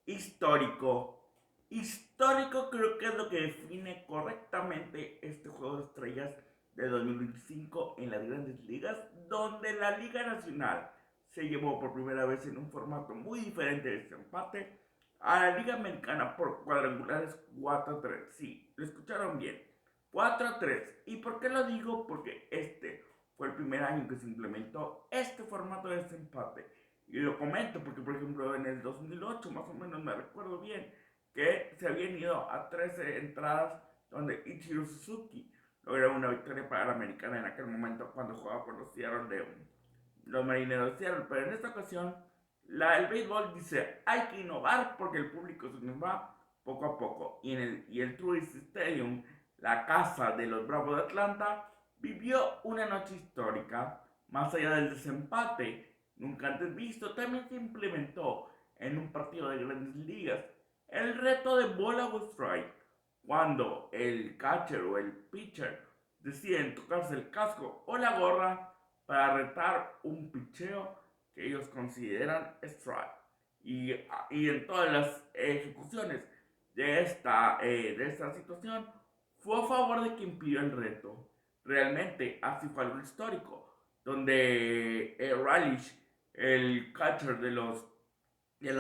Histórico. Histórico creo que es lo que define correctamente este juego de estrellas de 2025 en las grandes ligas, donde la Liga Nacional se llevó por primera vez en un formato muy diferente de este empate a la Liga Americana por cuadrangulares 4-3. Sí, lo escucharon bien. 4-3. ¿Y por qué lo digo? Porque este fue el primer año que se implementó este formato de desempate. Y lo comento porque, por ejemplo, en el 2008, más o menos me recuerdo bien, que se habían ido a 13 entradas donde Ichiro Suzuki logró una victoria para la americana en aquel momento cuando jugaba con los Seattle de los Marineros de Seattle. Pero en esta ocasión, el béisbol dice, hay que innovar porque el público se nos va poco a poco. Y el Truist Stadium, la casa de los Bravos de Atlanta, vivió una noche histórica. Más allá del desempate, nunca antes visto, también se implementó en un partido de grandes ligas el reto de bola o strike, cuando el catcher o el pitcher deciden tocarse el casco o la gorra para retar un picheo que ellos consideran strike. Y en todas las ejecuciones de esta situación fue a favor de quien pidió el reto. Realmente así fue algo histórico, donde Ralish, el catcher de los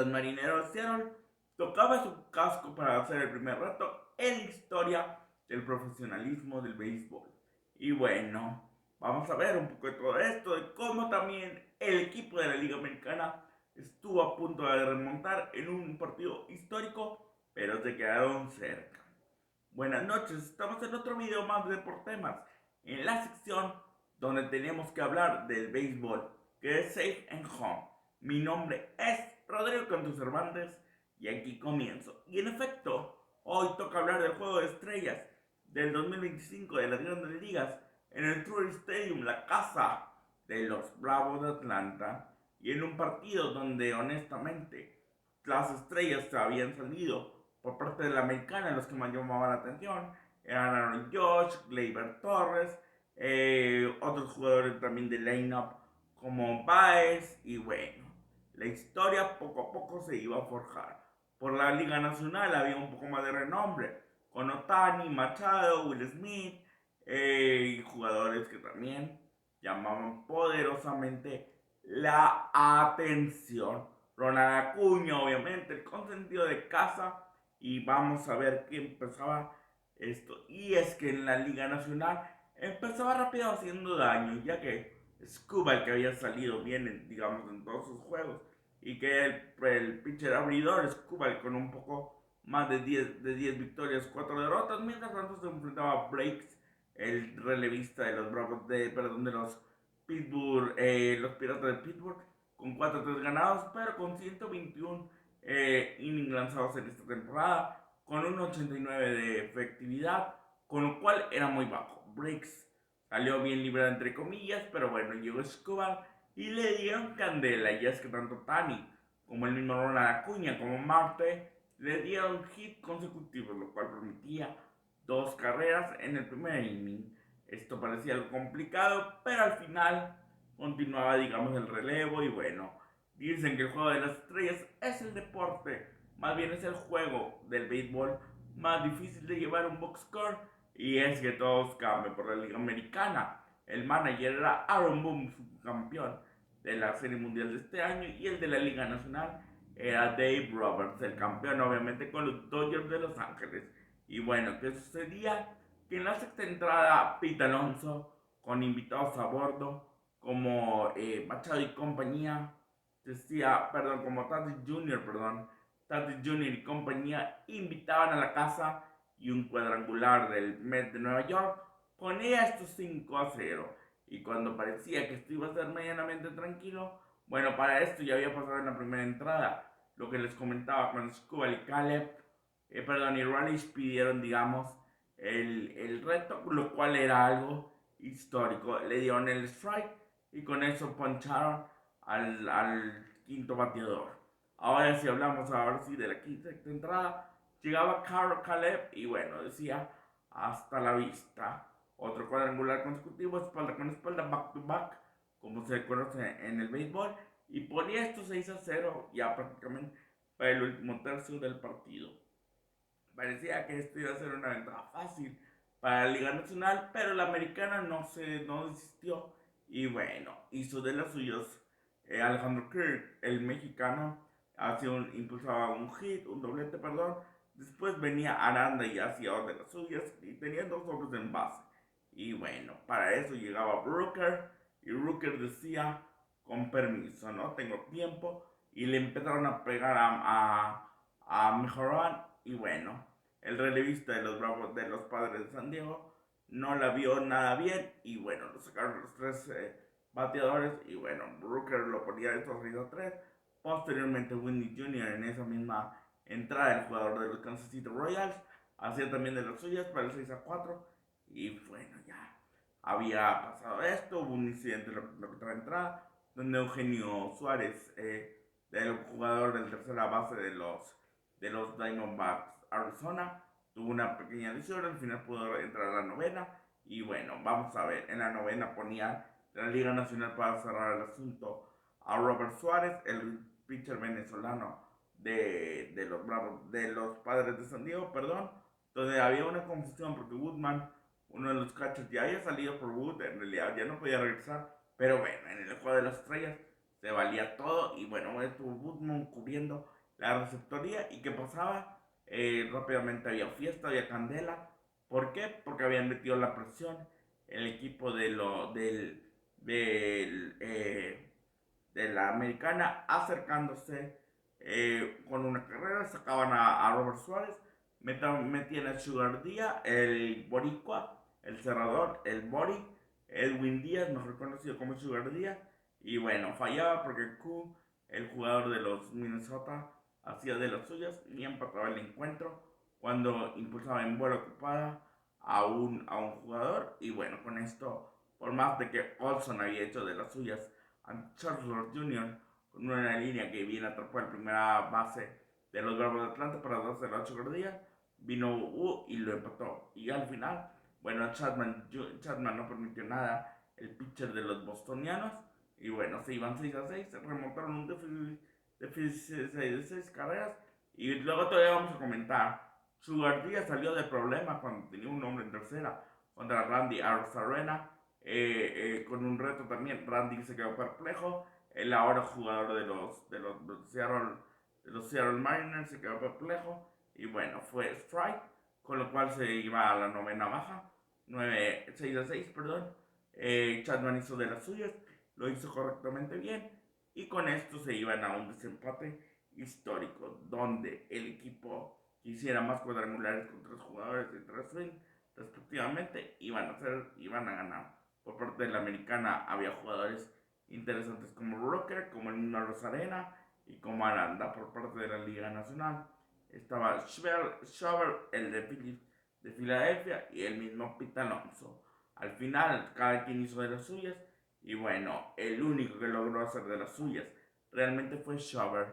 Marineros de Seattle, tocaba su casco para hacer el primer reto en la historia del profesionalismo del béisbol. Y bueno, vamos a ver un poco de todo esto, de cómo también el equipo de la Liga Americana estuvo a punto de remontar en un partido histórico, pero se quedaron cerca. Buenas noches, estamos en otro video más de por temas, en la sección donde tenemos que hablar del béisbol, que es Safe and Home. Mi nombre es Rodrigo Cantu Cervantes y aquí comienzo. Y en efecto, hoy toca hablar del juego de estrellas del 2025 de las grandes ligas en el Truist Stadium, la casa de los Bravos de Atlanta, y en un partido donde honestamente las estrellas se habían salido por parte de la americana. Los que más llamaban la atención eran Aaron Josh, Gleyber Torres, otros jugadores también de line-up como Baez, y bueno, la historia poco a poco se iba a forjar. Por la Liga Nacional había un poco más de renombre, con Otani, Machado, Will Smith, y jugadores que también llamaban poderosamente la atención. Ronald Acuña, obviamente, el consentido de casa. Y vamos a ver qué empezaba esto. Y es que en la Liga Nacional empezaba rápido haciendo daño, ya que Scuba, que había salido bien, digamos, en todos sus juegos, y que el pitcher abridor, Scuba, con un poco más de 10 victorias, 4 derrotas, mientras tanto se enfrentaba a Breaks, el relevista de los Bravos de los Pittsburgh, los Piratas de Pittsburgh, con 4-3 ganados, pero con 121 innings lanzados en esta temporada, con un 89 de efectividad, con lo cual era muy bajo. Briggs salió bien librado entre comillas, pero bueno, llegó Escobar y le dieron candela. Y es que tanto Tani como el mismo Ronald Acuña como Marte le dieron hit consecutivos, lo cual permitía 2 carreras en el primer inning. Esto parecía algo complicado, pero al final continuaba, digamos, el relevo. Y bueno, dicen que el juego de las estrellas es el deporte, más bien es el juego del béisbol más difícil de llevar un box score. Y es que todos cambian por la Liga Americana. El manager era Aaron Boone, subcampeón de la Serie Mundial de este año, y el de la Liga Nacional era Dave Roberts, el campeón obviamente con los Dodgers de Los Ángeles. Y bueno, ¿qué sucedía? Que en la sexta entrada Pete Alonso, con invitados a bordo como Machado y compañía, como Tatis Jr. y compañía, invitaban a la casa, y un cuadrangular del Met de Nueva York ponía estos 5-0. Y cuando parecía que esto iba a ser medianamente tranquilo, bueno, para esto ya había pasado en la primera entrada lo que les comentaba con Scuba y Caleb, y Raleigh pidieron, digamos, el reto, lo cual era algo histórico. Le dieron el strike y con eso poncharon al quinto bateador. Ahora si hablamos ahora sí de la quinta entrada, llegaba Carl Caleb y bueno, decía hasta la vista. Otro cuadrangular consecutivo, espalda con espalda, back to back, como se conoce en el béisbol, y ponía estos 6-0 ya prácticamente para el último tercio del partido. Parecía que esto iba a ser una ventaja fácil para la Liga Nacional, pero la americana no desistió y bueno, hizo de las suyas. Alejandro Kirk, el mexicano, impulsaba un hit, un doblete, perdón. Después venía Aranda y hacía de las suyas y tenía dos dobles en base. Y bueno, para eso llegaba Brooker y Brooker decía, con permiso, no tengo tiempo. Y le empezaron a pegar a Mejoran y bueno, el relevista de los Bravos de los Padres de San Diego no la vio nada bien y bueno, lo sacaron los tres bateadores y bueno, Brooker lo ponía de estos 6 a 3. Posteriormente Winnie Jr. en esa misma entrada, el jugador de los Kansas City Royals, hacía también de las suyas para el 6 a 4 y bueno, ya había pasado esto, hubo un incidente en la otra entrada donde Eugenio Suárez, el jugador del tercera base de los Diamondbacks Arizona, tuvo una pequeña lesión, al final pudo entrar a la novena y bueno, vamos a ver, en la novena ponía la Liga Nacional para cerrar el asunto a Robert Suárez, el pitcher venezolano de los Padres de San Diego, perdón, donde había una confusión porque Woodman, uno de los catchers, ya había salido por Wood, en realidad ya no podía regresar, pero bueno, en el juego de las estrellas se valía todo y bueno, estuvo Woodman cubriendo la receptoría y qué pasaba, rápidamente había fiesta, había candela. ¿Por qué? Porque habían metido la presión el equipo del, de la americana acercándose con una carrera, sacaban a Robert Suárez, metían a Sugar Díaz, el boricua, el cerrador, el bori, Edwin Díaz, mejor conocido como Sugar Díaz, y bueno, fallaba porque Q, el jugador de los Minnesota, hacía de las suyas y empataba el encuentro cuando impulsaba en bola ocupada a un jugador, y bueno, con esto, por más de que Olson había hecho de las suyas a Charles Lord Jr., con una línea que viene atrapó en primera base de los Bravos de Atlanta para darse la 8 gordillas, vino y lo empató. Y al final, bueno, Chapman no permitió nada, el pitcher de los bostonianos, y bueno, se iban 6 a 6, remontaron un déficit de 6 carreras, y luego todavía vamos a comentar, Sugar Díaz salió de problema cuando tenía un hombre en tercera contra Randy Arozarena, con un reto también. Randy se quedó perplejo. El ahora jugador de los Seattle Mariners se quedó perplejo. Y bueno, fue strike, con lo cual se iba a la novena baja. 6 a 6, perdón. Chapman hizo de las suyas, lo hizo correctamente bien. Y con esto se iban a un desempate histórico, donde el equipo que hiciera más cuadrangulares con 3 jugadores y 3 swing, respectivamente, iban a ganar. Por parte de la americana había jugadores interesantes como Rocker, como el mismo Rosarena y como Aranda. Por parte de la Liga Nacional estaba Schauber, el de Filadelfia, y el mismo Pete Alonso. Al final, cada quien hizo de las suyas, y bueno, el único que logró hacer de las suyas realmente fue Schauber.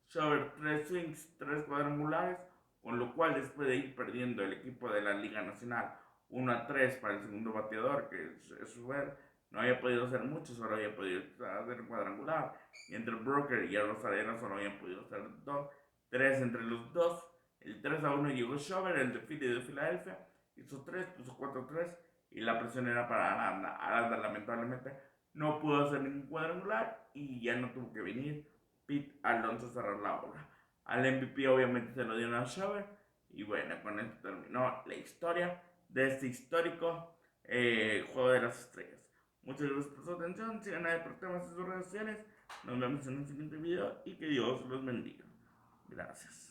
Schauber 3 swings, 3 cuadrangulares, con lo cual después de ir perdiendo el equipo de la Liga Nacional 1 a 3 para el segundo bateador, que es Schubert, no había podido hacer mucho, solo había podido hacer un cuadrangular. Y entre el Broker y el Rosarena solo habían podido hacer 3 entre los dos. El 3 a 1 llegó Schubert, el de Philly de Filadelfia, hizo 3, puso 4 a 3 y la presión era para Aranda. Aranda lamentablemente no pudo hacer ningún cuadrangular y ya no tuvo que venir Pete Alonso a cerrar la obra. Al MVP obviamente se lo dieron a Schubert y bueno, con esto terminó la historia de este histórico Juego de las Estrellas. Muchas gracias por su atención. Sigan a Deportemas en sus redes sociales. Nos vemos en un siguiente video y que Dios los bendiga. Gracias.